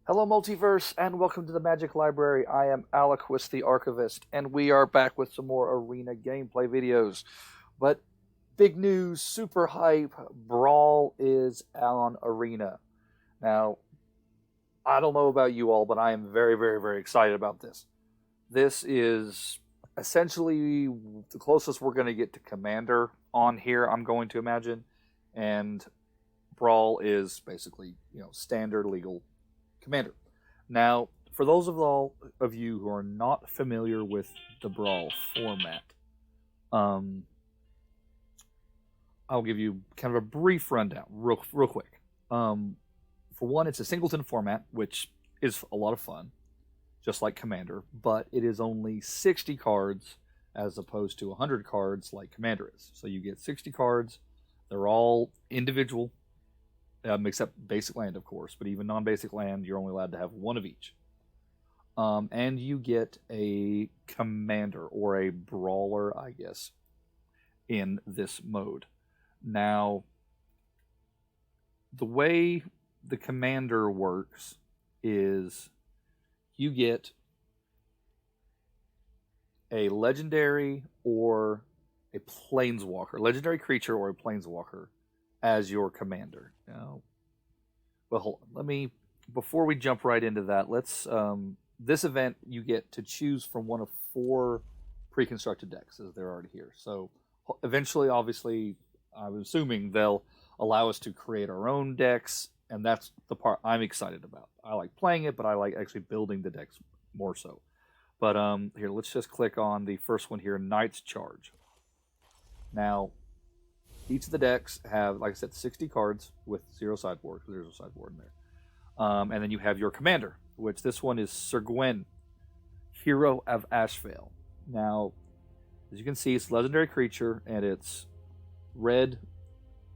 Hello, Multiverse, and welcome to the Magic Library. I am Aliquis, the Archivist, and we are back with some more arena gameplay videos. But big news, super hype, Brawl is on Arena. Now, I don't know about you all, but I am very, very, very excited about this. This is essentially the closest we're going to get to Commander on here, I'm going to imagine. And Brawl is basically, standard legal Commander. Now, for those of all of you who are not familiar with the Brawl format, um, I'll give you kind of a brief rundown, real quick. For one, it's a singleton format, which is a lot of fun, just like Commander, but it is only 60 cards as opposed to 100 cards like Commander is. So you get 60 cards. They're all individual, except basic land, of course. But even non-basic land, you're only allowed to have one of each. And you get a commander or a brawler, I guess, in this mode. Now, the way the commander works is you get a legendary or a planeswalker, legendary creature or a planeswalker as your commander. Now, well, hold on. Before we jump right into that, this event you get to choose from one of 4 pre-constructed decks, as they're already here. So eventually, obviously, I'm assuming they'll allow us to create our own decks, and that's the part I'm excited about. I like playing it, but I like actually building the decks more so. But here, let's just click on the first one here, Knight's Charge. Now, each of the decks have, like I said, 60 cards with 0 sideboard, because there's a sideboard in there. And then you have your commander, which this one is Sir Gwen, Hero of Ashvale. Now, as you can see, it's a legendary creature, and it's red,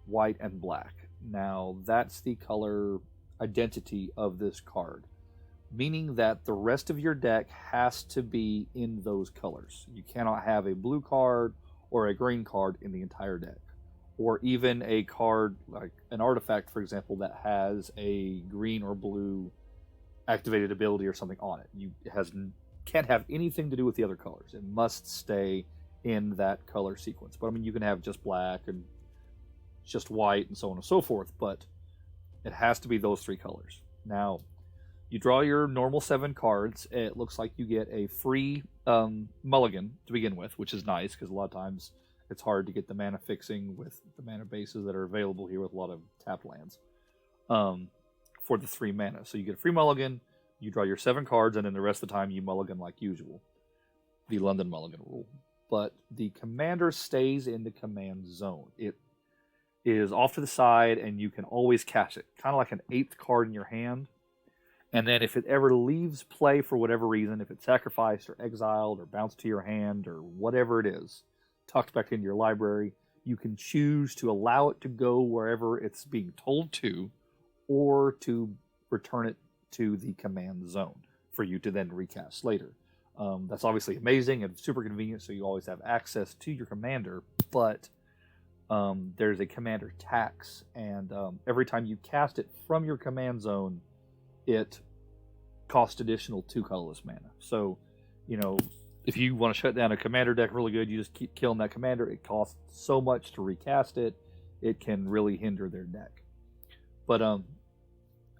white, and black. Now, that's the color identity of this card, meaning that the rest of your deck has to be in those colors. You cannot have a blue card or a green card in the entire deck, or even a card like an artifact, for example, that has a green or blue activated ability or something on it. Can't have anything to do with the other colors. It must stay in that color sequence. But I mean, you can have just black and just white and so on and so forth, but it has to be those 3 colors. Now, you draw your normal 7 cards. It looks like you get a free mulligan to begin with, which is nice because a lot of times it's hard to get the mana fixing with the mana bases that are available here with a lot of tapped lands for the 3 mana. So you get a free mulligan, you draw your 7 cards, and then the rest of the time you mulligan like usual. The London mulligan rule. But the commander stays in the command zone. It is off to the side, and you can always cast it. Kind of like an 8th card in your hand. And then if it ever leaves play for whatever reason, if it's sacrificed or exiled or bounced to your hand or whatever it is, tucked back into your library, you can choose to allow it to go wherever it's being told to, or to return it to the command zone for you to then recast later. That's obviously amazing and super convenient, so you always have access to your commander, but there's a commander tax, and every time you cast it from your command zone, it costs additional 2 colorless mana. So, if you want to shut down a commander deck really good, you just keep killing that commander. It costs so much to recast it, it can really hinder their deck. But,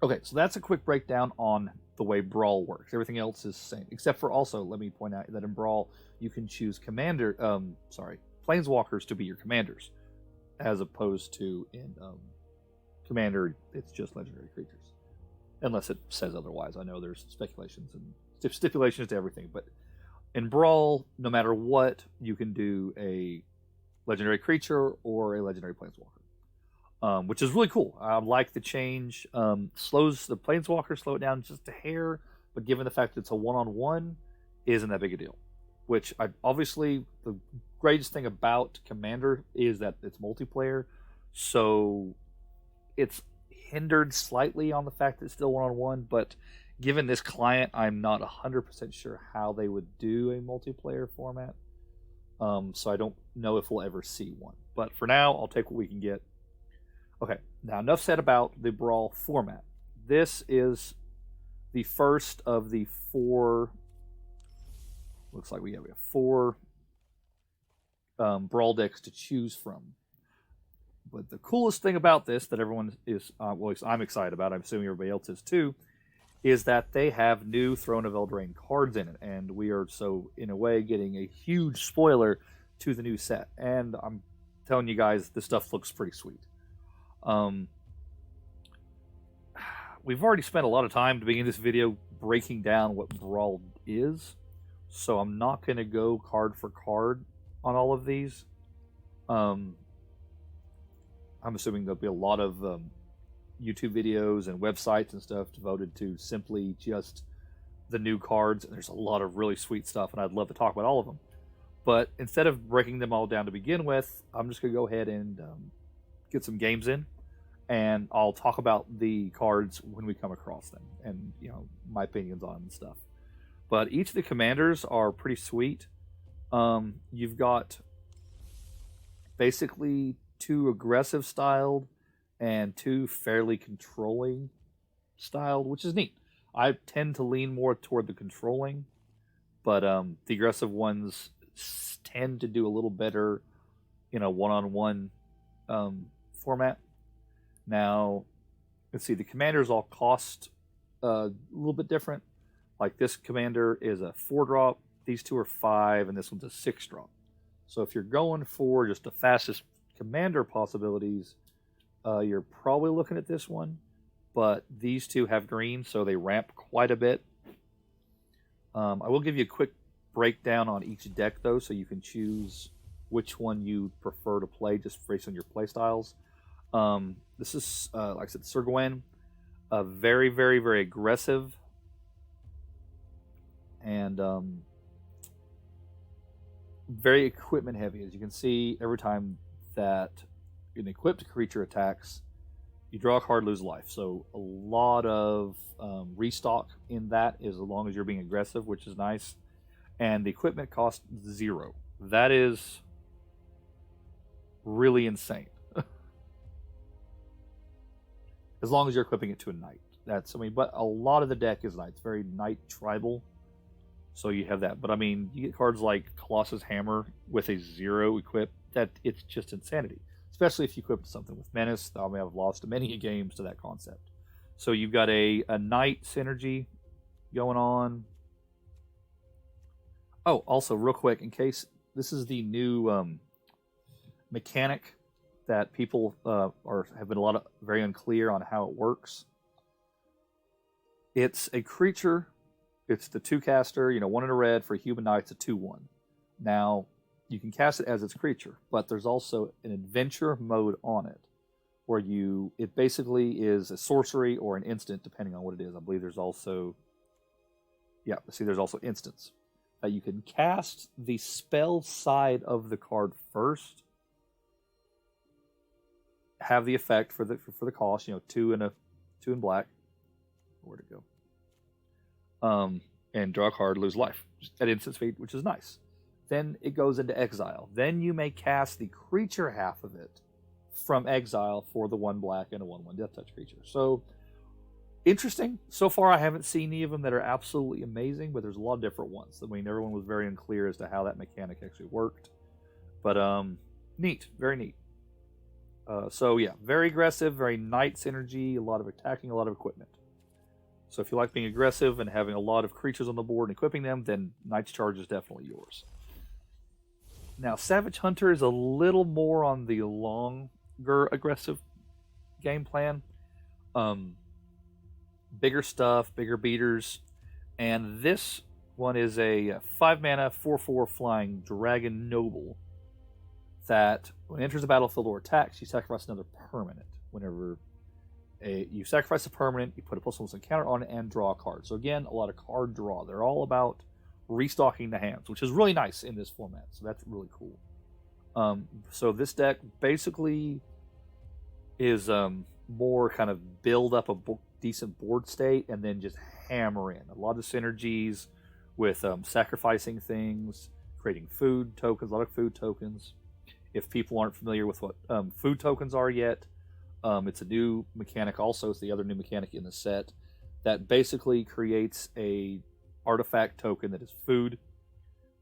okay, so that's a quick breakdown on the way Brawl works. Everything else is the same, except for also, let me point out that in Brawl, you can choose Planeswalkers to be your commanders, as opposed to in Commander, it's just legendary creatures. Unless it says otherwise. I know there's speculations and stipulations to everything, but in Brawl, no matter what, you can do a legendary creature or a legendary planeswalker, which is really cool. I like the change. Slows the planeswalker, slow it down just a hair, but given the fact that it's a one-on-one, isn't that big a deal. Which obviously the greatest thing about Commander is that it's multiplayer, so it's hindered slightly on the fact that it's still one-on-one, but given this client, I'm not 100% sure how they would do a multiplayer format. So I don't know if we'll ever see one. But for now, I'll take what we can get. Okay, now enough said about the Brawl format. This is the first of the 4. Looks like we have 4 Brawl decks to choose from. But the coolest thing about this that everyone is, well, I'm excited about, I'm assuming everybody else is too, is that they have new Throne of Eldraine cards in it. And we are, so in a way, getting a huge spoiler to the new set. And I'm telling you guys, this stuff looks pretty sweet. We've already spent a lot of time to begin this video breaking down what Brawl is. So I'm not going to go card for card on all of these. I'm assuming there'll be a lot of YouTube videos and websites and stuff devoted to simply just the new cards. And there's a lot of really sweet stuff, and I'd love to talk about all of them. But instead of breaking them all down to begin with, I'm just going to go ahead and get some games in. And I'll talk about the cards when we come across them. And, you know, my opinions on them and stuff. But each of the commanders are pretty sweet. You've got basically 2 aggressive styled and 2 fairly controlling styled, which is neat. I tend to lean more toward the controlling, but the aggressive ones tend to do a little better in a one-on-one format. Now, let's see, the commanders all cost a little bit different. Like this commander is a 4-drop, these 2 are 5, and this one's a 6-drop. So if you're going for just the fastest commander possibilities, you're probably looking at this one. But these 2 have green, so they ramp quite a bit. I will give you a quick breakdown on each deck, though, so you can choose which one you prefer to play just based on your play styles. This is, like I said, Sir Gawain, very, very, very aggressive. And very equipment heavy. As you can see, every time that an equipped creature attacks, you draw a card, lose life. So a lot of restock in that, as long as you're being aggressive, which is nice. And the equipment costs 0. That is really insane. As long as you're equipping it to a knight. That's, I mean, but a lot of the deck is knight. It's very knight tribal. So you have that. But I mean, you get cards like Colossus Hammer with a 0 equip. That it's just insanity. Especially if you equip something with Menace. I mean, I've lost many games to that concept. So you've got a knight synergy going on. Oh, also real quick, in case this is the new mechanic that people have been very unclear on how it works. It's a creature. It's the 2-caster, 1 in a red for a human knight. It's a 2/1. Now, you can cast it as its creature, but there's also an adventure mode on it, where it basically is a sorcery or an instant, depending on what it is. I believe there's also, there's also instants. You can cast the spell side of the card first, have the effect for the cost, 2 in black. Where'd it go? And draw a card, lose life at instant speed, which is nice. Then it goes into exile. Then you may cast the creature half of it from exile for the 1 black and a 1/1 death touch creature. So interesting. So far, I haven't seen any of them that are absolutely amazing, but there's a lot of different ones. I mean, everyone was very unclear as to how that mechanic actually worked. But neat, very neat. So yeah, very aggressive, very knight synergy, a lot of attacking, a lot of equipment. So if you like being aggressive and having a lot of creatures on the board and equipping them, then Knight's Charge is definitely yours. Now, Savage Hunter is a little more on the longer aggressive game plan. Bigger stuff, bigger beaters. And this one is a 5-mana, 4/4 flying Dragon Noble that, when it enters the battlefield or attacks, you sacrifice another permanent. Whenever you sacrifice a permanent, you put a +1 counter on it and draw a card. So again, a lot of card draw. They're all about restocking the hands, which is really nice in this format. So that's really cool. So this deck basically is more kind of build up a decent board state and then just hammer in. A lot of synergies with sacrificing things, creating food tokens, a lot of food tokens. If people aren't familiar with what food tokens are yet, it's a new mechanic also. It's the other new mechanic in the set that basically creates a artifact token that is food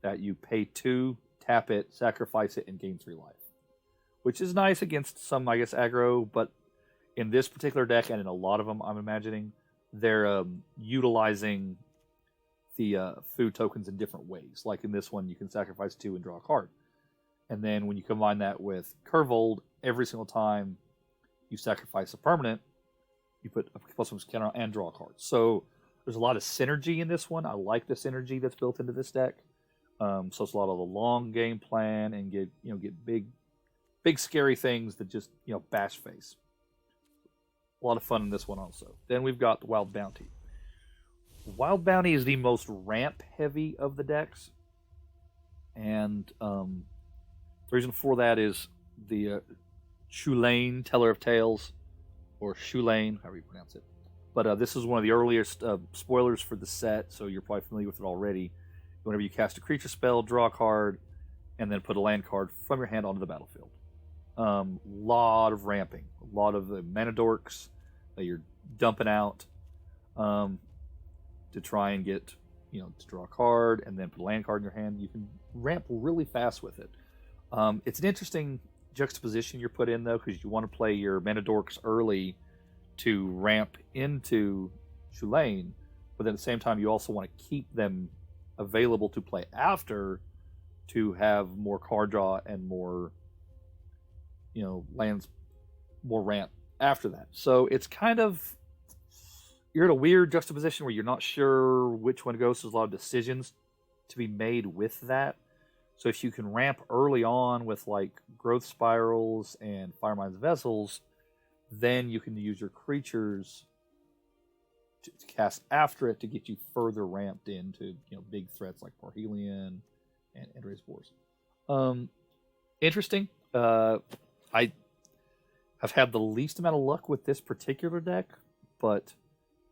that you pay 2, tap it, sacrifice it, and gain 3 life. Which is nice against some, I guess, aggro, but in this particular deck, and in a lot of them, I'm imagining, they're utilizing the food tokens in different ways. Like in this one, you can sacrifice 2 and draw a card. And then when you combine that with Curvold, every single time you sacrifice a permanent, you put a +1 counter and draw a card. So there's a lot of synergy in this one. I like the synergy that's built into this deck. So it's a lot of the long game plan and get big scary things that just bash face. A lot of fun in this one also. Then we've got the Wild Bounty. Wild Bounty is the most ramp heavy of the decks, and the reason for that is the Shulane, Teller of Tales, or Shulane, however you pronounce it. But this is one of the earliest spoilers for the set, so you're probably familiar with it already. Whenever you cast a creature spell, draw a card, and then put a land card from your hand onto the battlefield. Lot of ramping, a lot of the mana dorks that you're dumping out to try and get, to draw a card and then put a land card in your hand. You can ramp really fast with it. It's an interesting juxtaposition you're put in, though, because you want to play your mana dorks early to ramp into Shulane, but at the same time, you also want to keep them available to play after to have more card draw and more, lands, more ramp after that. So it's kind of, you're in a weird juxtaposition where you're not sure which one goes. There's a lot of decisions to be made with that. So if you can ramp early on with like growth spirals and Firemind's Vessels, then you can use your creatures to cast after it to get you further ramped into big threats like Parhelion and Endray Spores. Interesting. I have had the least amount of luck with this particular deck, but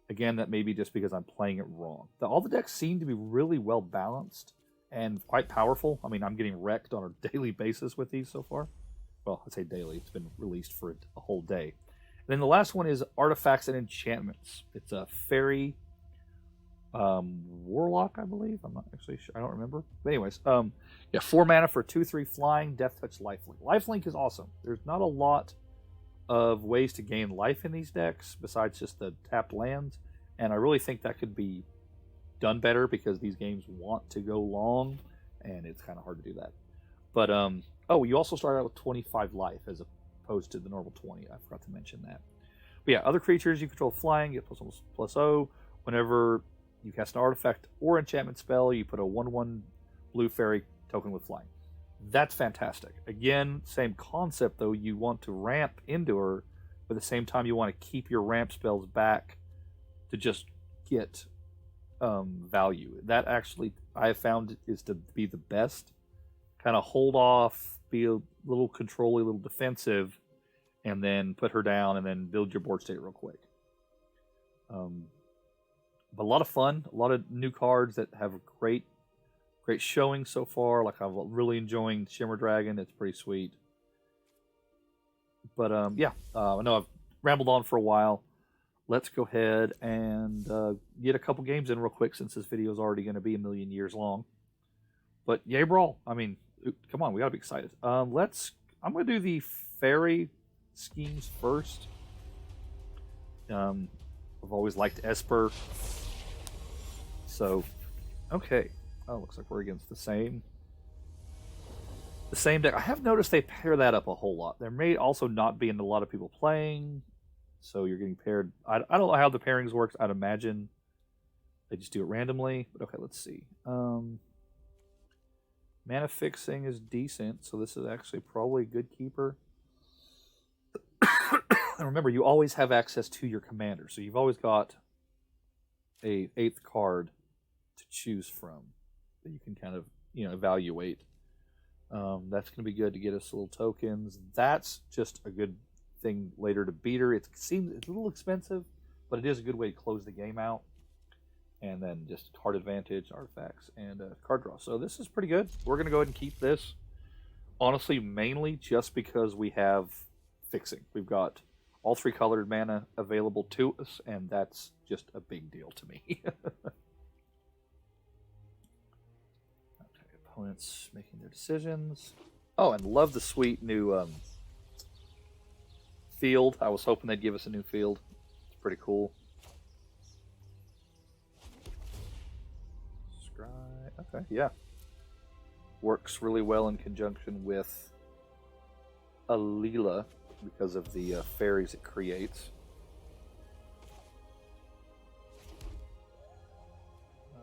again, that may be just because I'm playing it wrong. All the decks seem to be really well balanced and quite powerful. I mean, I'm getting wrecked on a daily basis with these so far. Well, I say daily. It's been released for a whole day. And then the last one is Artifacts and Enchantments. It's a Fairy Warlock, I believe. I'm not actually sure. I don't remember. But anyways, 4 mana for 2/3 flying, Death Touch, Lifelink. Lifelink is awesome. There's not a lot of ways to gain life in these decks besides just the tapped lands, and I really think that could be done better because these games want to go long, and it's kind of hard to do that. But you also start out with 25 life as opposed to the normal 20. I forgot to mention that. But yeah, other creatures you control flying get +1/+0. Whenever you cast an artifact or enchantment spell, you put a 1/1 blue fairy token with flying. That's fantastic. Again, same concept though. You want to ramp into her, but at the same time you want to keep your ramp spells back to just get value. That actually I have found is to be the best. Kind of hold off, be a little controlly, a little defensive, and then put her down and then build your board state real quick. But a lot of fun, a lot of new cards that have a great showing so far. Like I'm really enjoying Shimmer Dragon. It's pretty sweet. But I know I've rambled on for a while. Let's go ahead and get a couple games in real quick since this video is already going to be a million years long. But yay, Brawl. I mean, come on, we got to be excited. I'm going to do the Fairy schemes first. I've always liked Esper. So, okay. Oh, looks like we're against the same deck. I have noticed they pair that up a whole lot. There may also not be a lot of people playing, so you're getting paired. I don't know how the pairings works. I'd imagine they just do it randomly. But okay, let's see. Mana fixing is decent, so this is actually probably a good keeper. And remember, you always have access to your commander, so you've always got a 8th card to choose from that you can kind of evaluate. That's going to be good to get us little tokens. That's just a good thing later to beat her. It seems it's a little expensive, but it is a good way to close the game out. And then just card advantage, artifacts, and card draw. So this is pretty good. We're going to go ahead and keep this. Honestly, mainly just because we have fixing. We've got all 3 colored mana available to us, and that's just a big deal to me. Okay, opponents making their decisions. Oh, and love the sweet new field. I was hoping they'd give us a new field. It's pretty cool. Scry. Okay, yeah. Works really well in conjunction with Alela because of the fairies it creates.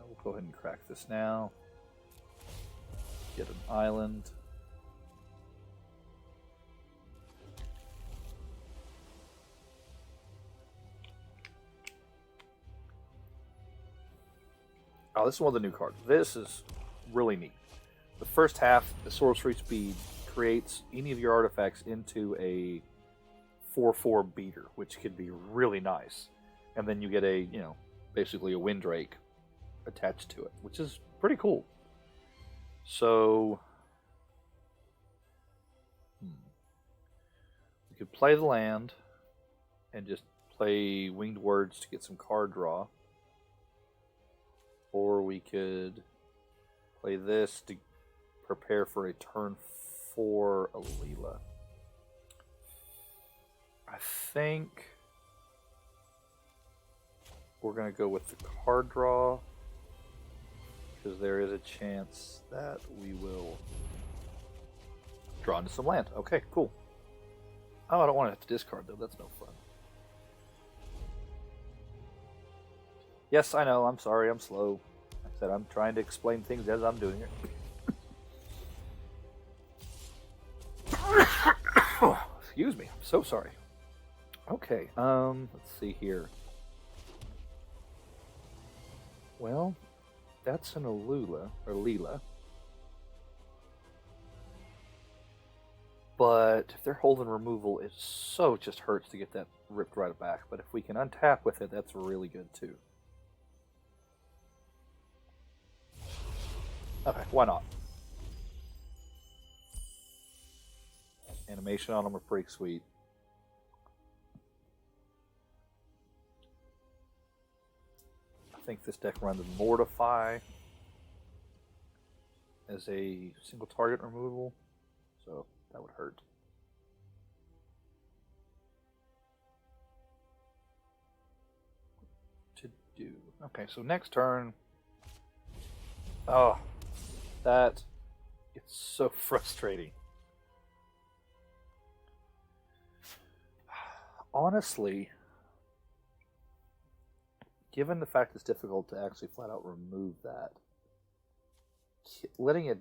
We'll go ahead and crack this now. Get an island. Oh, this is one of the new cards. This is really neat. The first half, the sorcery speed creates any of your artifacts into a 4/4 beater, which could be really nice. And then you get a, basically a Windrake attached to it, which is pretty cool. So, we could play the land and just play Winged Words to get some card draw. Or we could play this to prepare for a turn 4 Alela. I think we're going to go with the card draw because there is a chance that we will draw into some land. Okay, cool. Oh, I don't want to have to discard though. That's no fun. Yes, I know. I'm sorry. I'm slow. I said I'm trying to explain things as I'm doing it. Excuse me. I'm so sorry. Okay. Let's see here. Well, that's an Alela. But if they're holding removal, it so just hurts to get that ripped right back. But if we can untap with it, that's really good too. Okay, why not? Animation on them are pretty sweet. I think this deck runs Mortify as a single target removal, so that would hurt. To do. Okay, so next turn. Oh, that it's so frustrating. Honestly, given the fact it's difficult to actually flat out remove that, letting it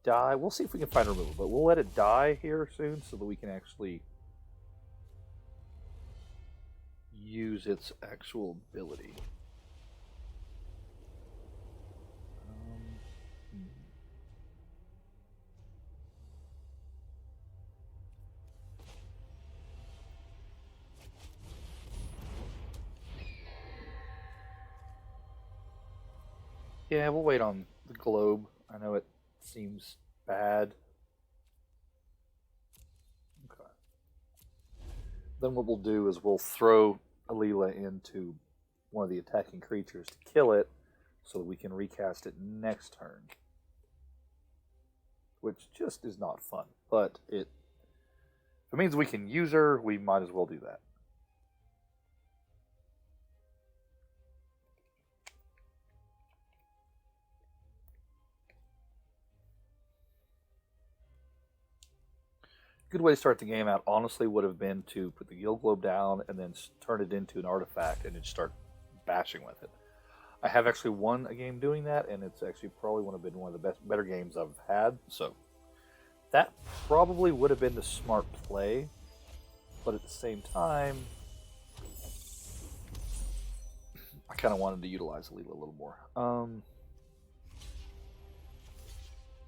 die, we'll see if we can find removal, but we'll let it die here soon so that we can actually use its actual ability. Yeah, we'll wait on the globe. I know it seems bad. Okay. Then what we'll do is we'll throw Alela into one of the attacking creatures to kill it so that we can recast it next turn. Which just is not fun. But if it means we can use her, we might as well do that. Good way to start the game out, honestly, would have been to put the Guild Globe down and then turn it into an artifact and then start bashing with it. I have actually won a game doing that, and it's actually probably one of the better games I've had. So that probably would have been the smart play, but at the same time, I kind of wanted to utilize Alela a little more.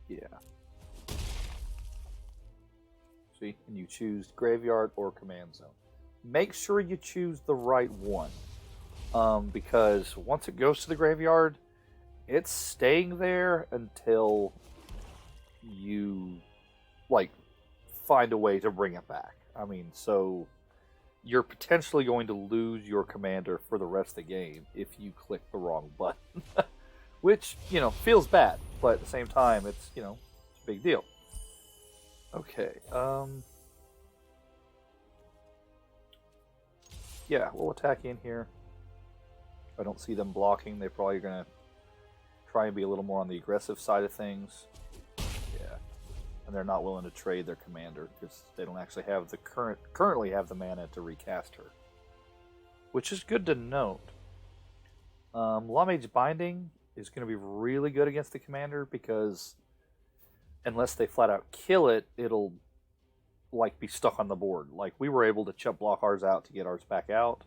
Yeah. See, and you choose Graveyard or Command Zone. Make sure you choose the right one, because once it goes to the graveyard, it's staying there until you find a way to bring it back. I mean, so you're potentially going to lose your commander for the rest of the game if you click the wrong button. Which, feels bad, but at the same time, it's a big deal. Okay, yeah, we'll attack in here. If I don't see them blocking, they're probably going to try and be a little more on the aggressive side of things. Yeah, and they're not willing to trade their commander because they don't actually have the currently have the mana to recast her, which is good to note. Lawmage Binding is going to be really good against the commander because unless they flat out kill it, it'll be stuck on the board. Like, we were able to chump block ours out to get ours back out,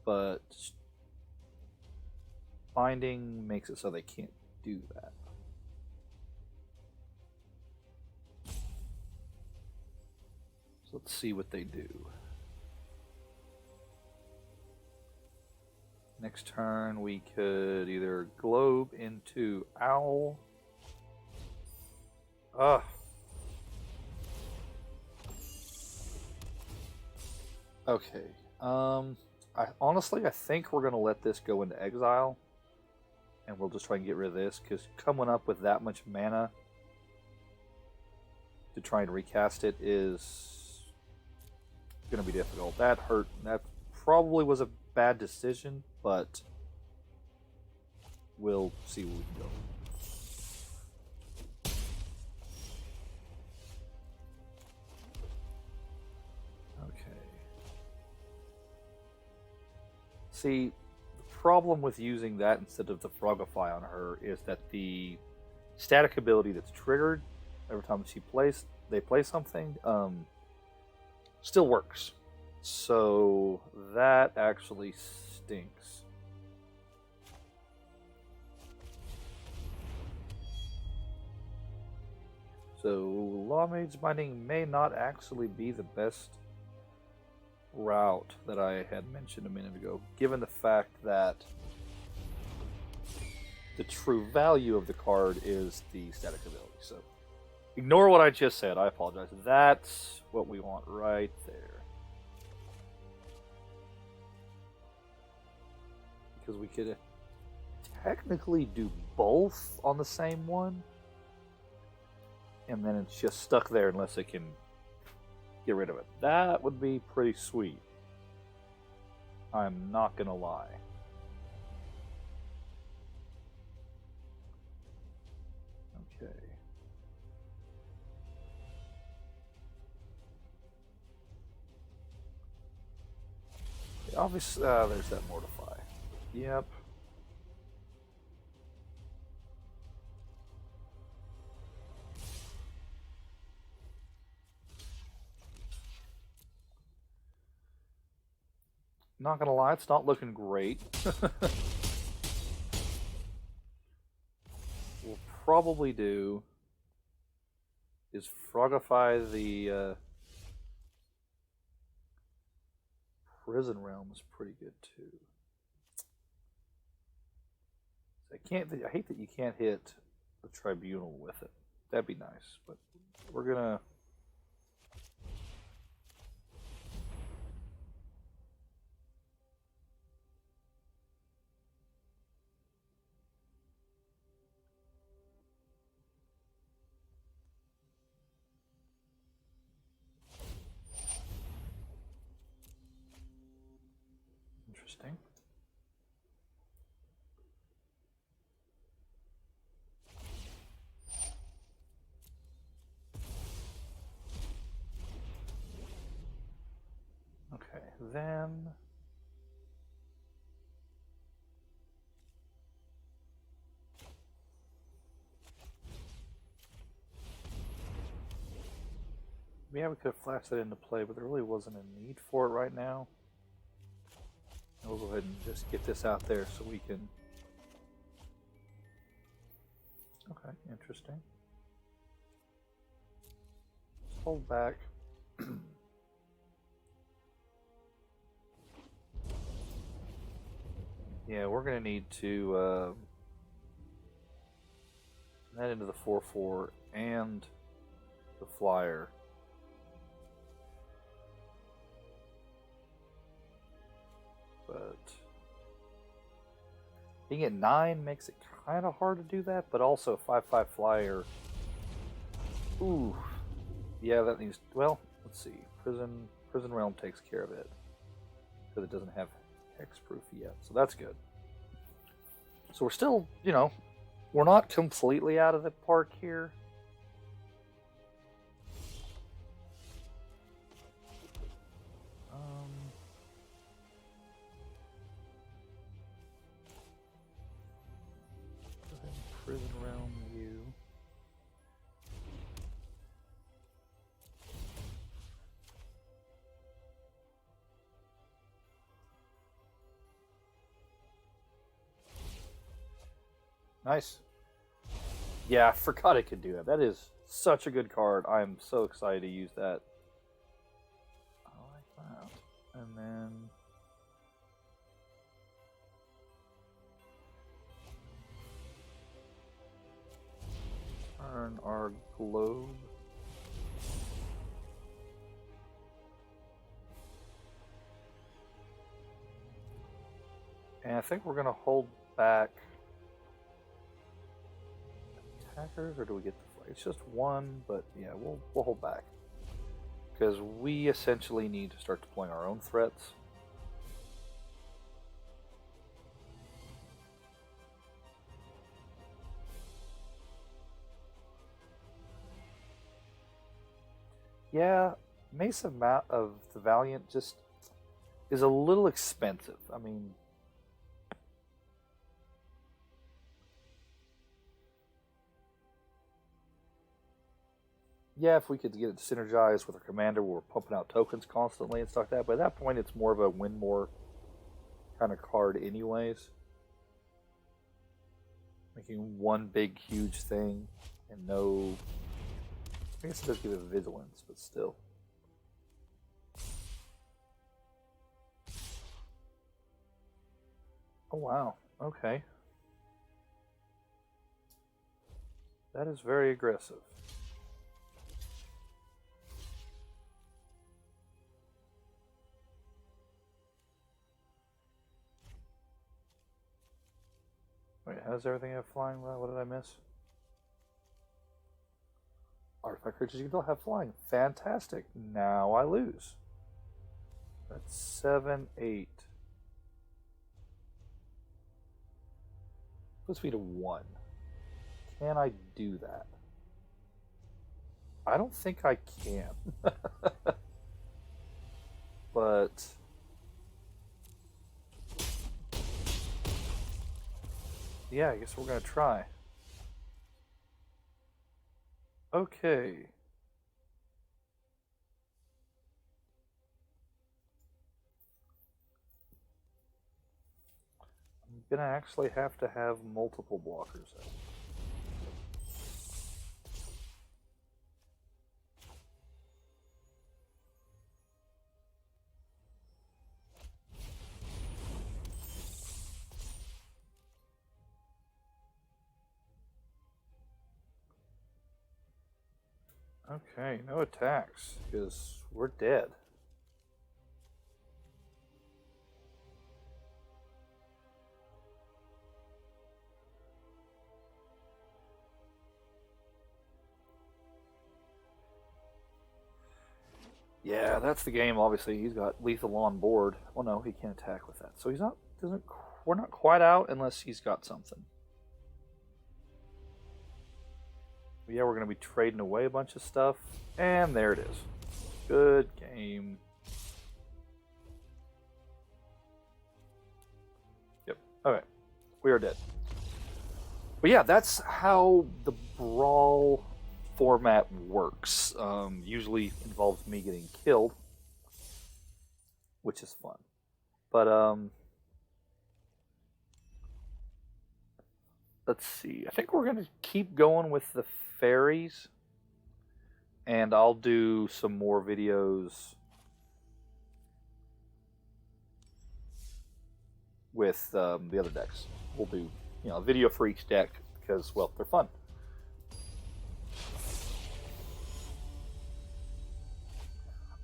but Binding makes it so they can't do that. So let's see what they do. Next turn, we could either globe into Owl. Okay. I think we're going to let this go into exile. And we'll just try and get rid of this, because coming up with that much mana to try and recast it is going to be difficult. That hurt. That probably was a bad decision, but we'll see where we can go. See, the problem with using that instead of the Frogify on her is that the static ability that's triggered every time they play something still works. So that actually stinks. So Lawmage Binding may not actually be the best route that I had mentioned a minute ago, given the fact that the true value of the card is the static ability. So ignore what I just said. I apologize. That's what we want right there. Because we could technically do both on the same one, and then it's just stuck there unless it can get rid of it. That would be pretty sweet. I'm not gonna lie. Okay. Obviously, there's that Mortify. Yep. Not gonna lie, it's not looking great. We'll probably do is Frogify the Prison Realm is pretty good too. I hate that you can't hit the Tribunal with it. That'd be nice, but we're gonna. Interesting. Okay, then yeah, we could have flashed that into play, but there really wasn't a need for it right now. We'll go ahead and just get this out there so we can. Okay, interesting. Let's hold back. Yeah, we're going to need to that into the 4/4 and the flyer. Being at 9 makes it kind of hard to do that, but also 5/5 flyer. Ooh, yeah, that needs. Well, let's see. Prison Realm takes care of it because it doesn't have hexproof yet, so that's good. So we're still, we're not completely out of the park here. Go ahead and Prison Realm you. Nice. Yeah, I forgot I could do that. That is such a good card. I am so excited to use that. I like that. And then... turn our globe. And I think we're going to hold back attackers, or do we get the flag? It's just one, but yeah, we'll hold back. Because we essentially need to start deploying our own threats. Yeah, Mace of the Valiant just is a little expensive. I mean, yeah, if we could get it synergized with our commander, we're pumping out tokens constantly and stuff like that. But at that point, it's more of a win more kind of card, anyways. Making one big, huge thing and no. I guess it does give it vigilance, but still. Oh, wow. Okay. That is very aggressive. Wait, how does everything have flying? What did I miss? Artifact creatures you can have flying. Fantastic. Now I lose. That's 7, 8. Puts me to 1. Can I do that? I don't think I can. But yeah, I guess we're gonna try. Okay. I'm gonna actually have to have multiple blockers out. Okay, no attacks, because we're dead. Yeah, that's the game. Obviously, he's got lethal on board. Well, no, he can't attack with that. So he's not. Doesn't. We're not quite out unless he's got something. But yeah, we're gonna be trading away a bunch of stuff, and there it is. Good game. Yep. Okay, we are dead. But yeah, that's how the Brawl format works. Usually involves me getting killed, which is fun. But let's see. I think we're gonna keep going with the fairies, and I'll do some more videos with the other decks. We'll do a video for each deck because, well, they're fun.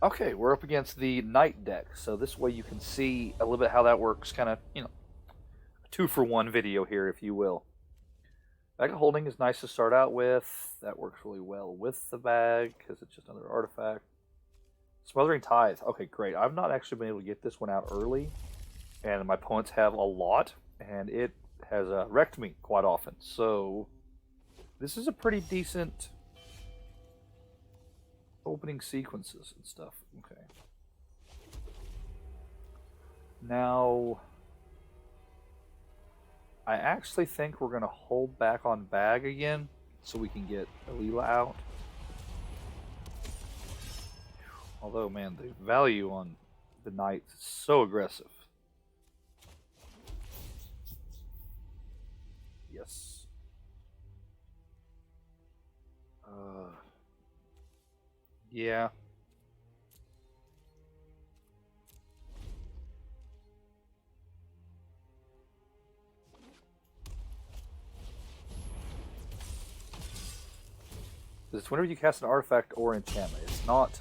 Okay, we're up against the Knight deck, so this way you can see a little bit how that works, kind of, 2-for-1 video here, if you will. Bag of Holding is nice to start out with. That works really well with the bag because it's just another artifact. Smothering Tithe. Okay, great. I've not actually been able to get this one out early, and my opponents have a lot, and it has wrecked me quite often. So this is a pretty decent opening sequences and stuff. Okay. Now, I actually think we're going to hold back on bag again so we can get Alela out. Although, man, the value on the knight is so aggressive. Yes. Yeah. It's whenever you cast an artifact or enchantment. It's not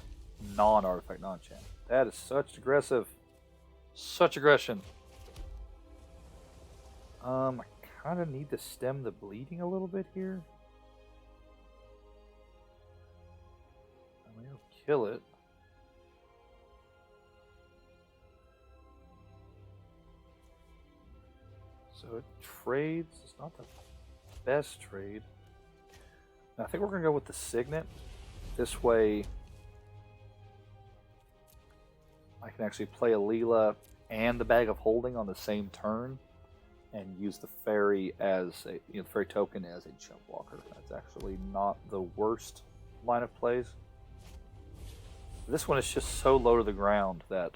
non-artifact, non-enchantment. That is such such aggression. I kind of need to stem the bleeding a little bit here. I mean, it'll kill it. So it trades. It's not the best trade. I think we're going to go with the Signet. This way, I can actually play Alela and the Bag of Holding on the same turn, and use the fairy as a the fairy token as a jump blocker. That's actually not the worst line of plays. This one is just so low to the ground that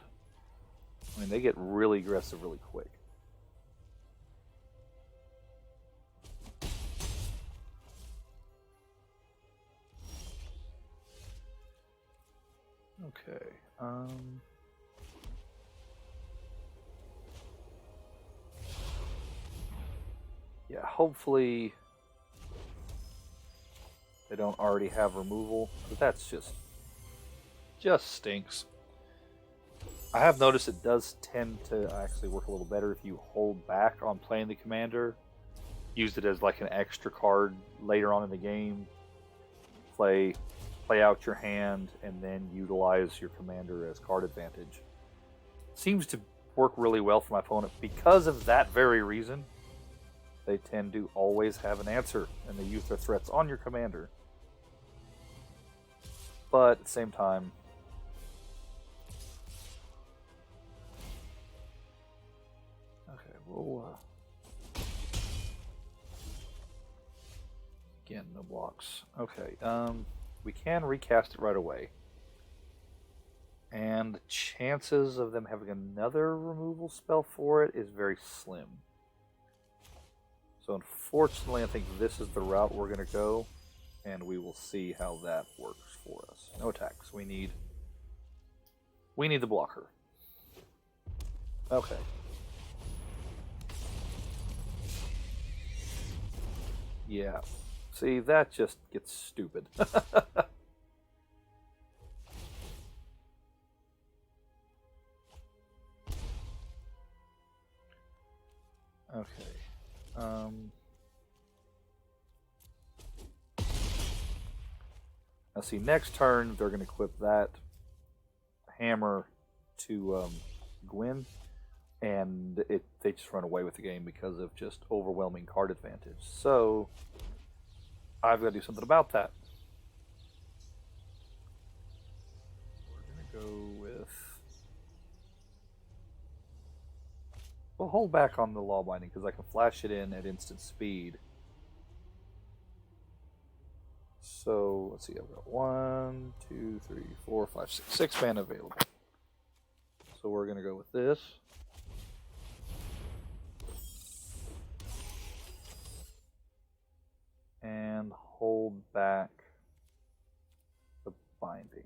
they get really aggressive really quick. Okay. Yeah, hopefully they don't already have removal, but that's just stinks. I have noticed it does tend to actually work a little better if you hold back on playing the commander. Use it as like an extra card later on in the game. Play out your hand and then utilize your commander as card advantage. Seems to work really well for my opponent because of that very reason. They tend to always have an answer and they use their threats on your commander. But at the same time, okay, we'll again, no blocks. Okay, we can recast it right away. And the chances of them having another removal spell for it is very slim. So unfortunately, I think this is the route we're going to go, and we will see how that works for us. No attacks. We need the blocker. Okay. Yeah. See, that just gets stupid. Okay. Now see, next turn they're going to equip that hammer to Gwyn, and they just run away with the game because of just overwhelming card advantage. So I've got to do something about that. We're going to go with... We'll hold back on the Law Binding because I can flash it in at instant speed. So let's see, I've got 1, 2, 3, 4, 5, 6. 6 mana available. So we're going to go with this. And hold back the binding.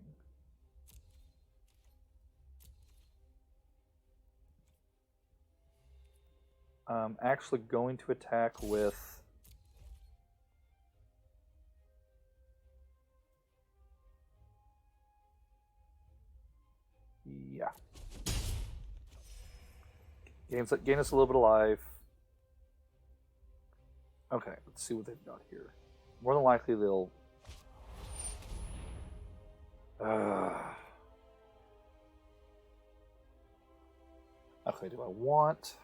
I'm actually going to attack with gain us a little bit of life. Okay, let's see what they've got here. More than likely they'll... Okay, do I want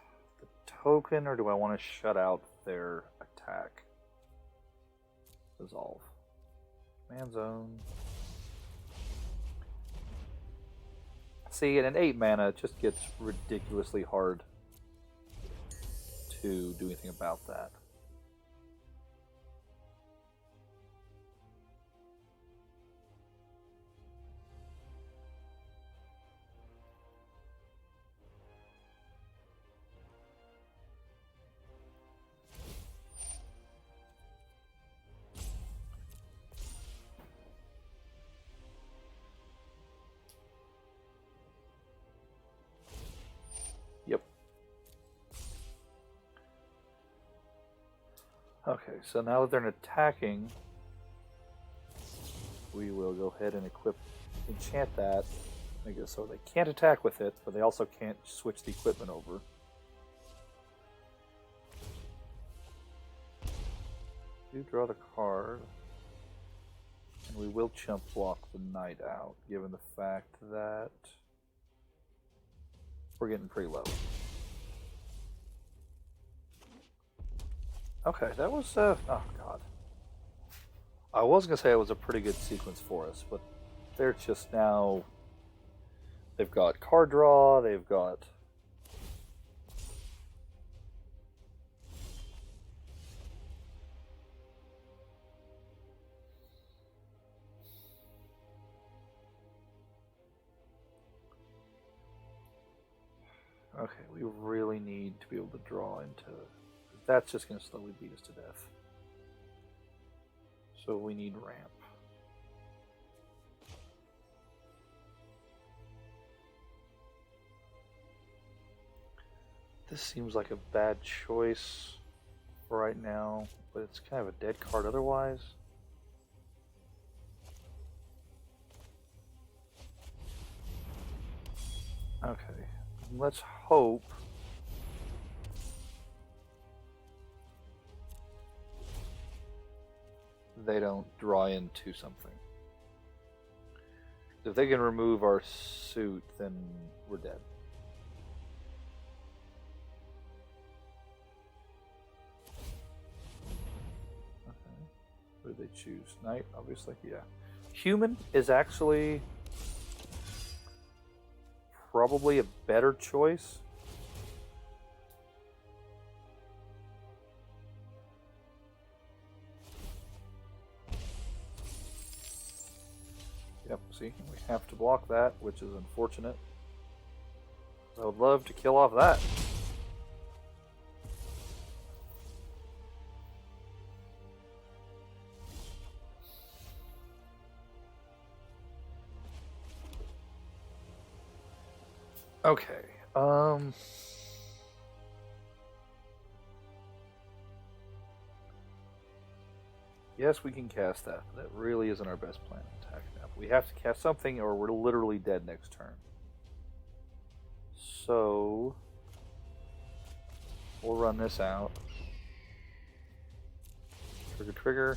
the token or do I want to shut out their attack? Resolve. Man zone. See, at an 8 mana, it just gets ridiculously hard to do anything about that. Yep. Okay, so now that they're attacking, we will go ahead and enchant that. I guess so they can't attack with it, but they also can't switch the equipment over. Do draw the card. And we will chump block the knight out, given the fact that we're getting pretty low. Okay, that was, oh god. I was going to say it was a pretty good sequence for us, but they're just now, they've got card draw, they've got... Okay, we really need to be able to draw into... That's just going to slowly beat us to death. So we need ramp. This seems like a bad choice right now, but it's kind of a dead card otherwise. Okay, let's hope they don't draw into something. If they can remove our suit, then we're dead. Okay. Who do they choose? Knight, obviously, yeah. Human is actually probably a better choice. Yep, see, we have to block that, which is unfortunate. I would love to kill off that. Okay, yes, we can cast that. That really isn't our best plan to attack now. We have to cast something or we're literally dead next turn. So we'll run this out. Trigger.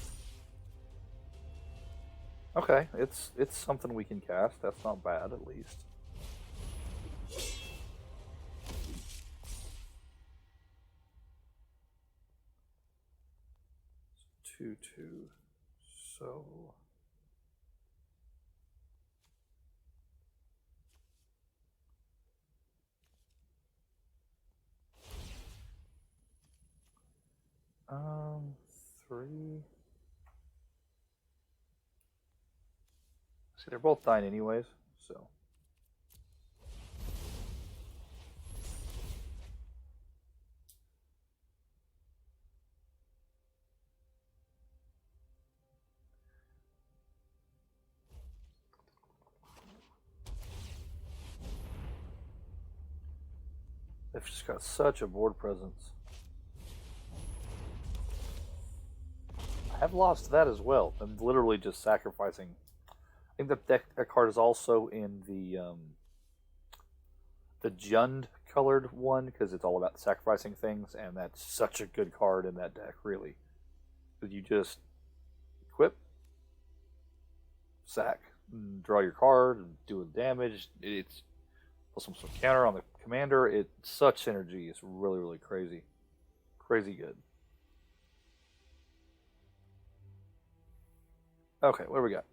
Okay, it's something we can cast. That's not bad, at least. It's 2/2. So three. See, they're both dying anyways, so. They've just got such a board presence. I have lost that as well. I'm literally just sacrificing. I think that card is also in the Jund colored one because it's all about sacrificing things, and that's such a good card in that deck, really. You just equip, sack, and draw your card, and do damage. It's plus some counter on the commander. It's such synergy. It's really, really crazy. Crazy good. Okay, what do we got?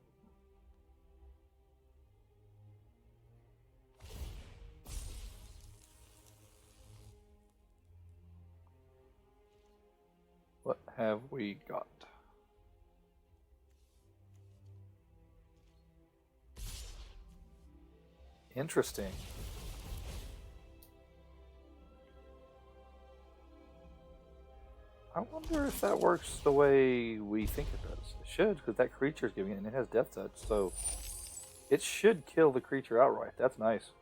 What have we got? Interesting. I wonder if that works the way we think it does. It should, because that creature's giving it, and it has Death Touch, so it should kill the creature outright. That's nice.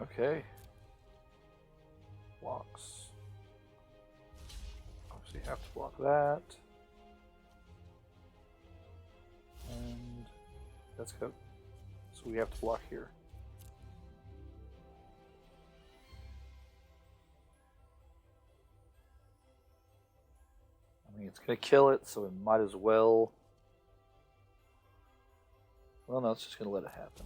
Okay. Blocks. Obviously have to block that. And that's good. So we have to block here. I mean, it's going to kill it, so we might as well... Well, no, it's just going to let it happen.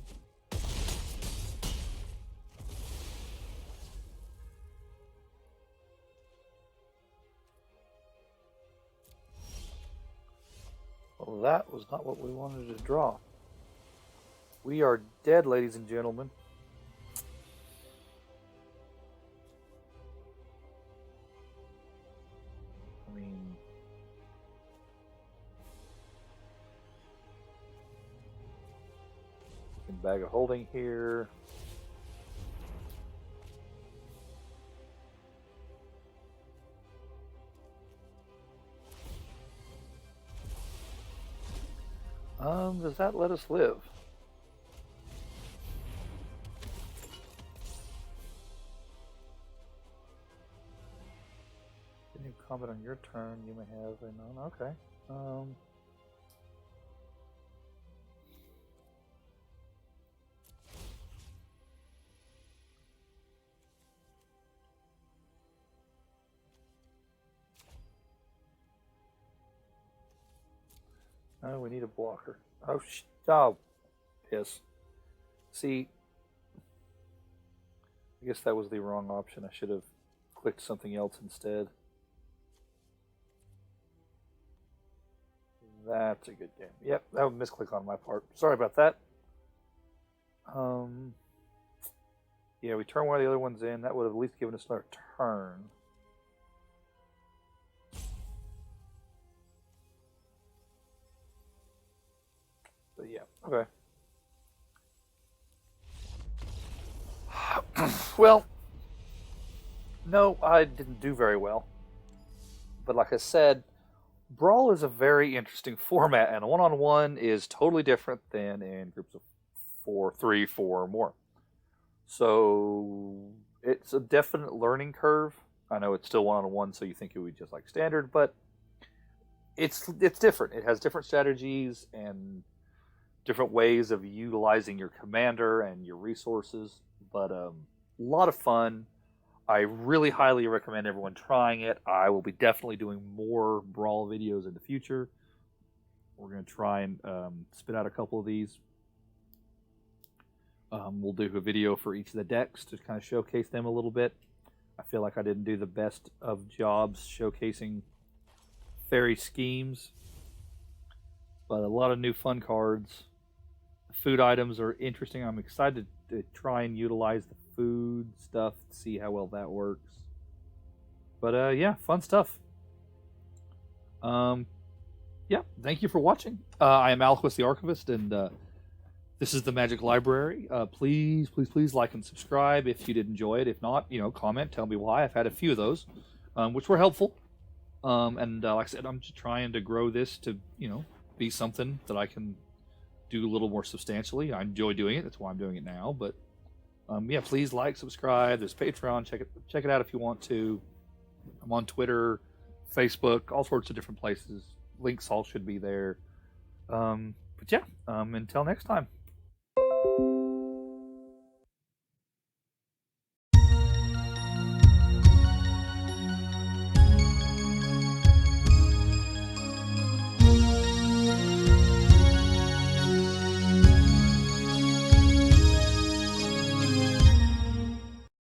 Well, that was not what we wanted to draw. We are dead, ladies and gentlemen. I mean... Bag of holding here. Does that let us live? Can you comment on your turn? You may have a none. Okay. Oh, we need a blocker. Oh, piss. See, I guess that was the wrong option. I should have clicked something else instead. That's a good game. Yep, that was a misclick on my part. Sorry about that. Yeah, we turn one of the other ones in. That would have at least given us another turn. But yeah, okay. Well, no, I didn't do very well. But like I said, Brawl is a very interesting format, and a one-on-one is totally different than in groups of 4, 3, 4, or more. So it's a definite learning curve. I know it's still one-on-one, so you think it would be just like standard, but it's different. It has different strategies and different ways of utilizing your commander and your resources, but a lot of fun. I really highly recommend everyone trying it. I will be definitely doing more Brawl videos in the future. We're going to try and spit out a couple of these. We'll do a video for each of the decks to kind of showcase them a little bit. I feel like I didn't do the best of jobs showcasing fairy schemes, but a lot of new fun cards. Food items are interesting. I'm excited to try and utilize the food stuff to see how well that works. But yeah, fun stuff. Yeah, thank you for watching. I am Alquist the Archivist, and this is the Magic Library. Please, please, please like and subscribe if you did enjoy it. If not, comment, tell me why. I've had a few of those, which were helpful. And like I said, I'm just trying to grow this to, be something that I can do a little more substantially. I enjoy doing it. That's why I'm doing it now. But yeah, please like, subscribe. There's Patreon. Check it out if you want to. I'm on Twitter, Facebook, all sorts of different places. Links all should be there. But yeah, until next time.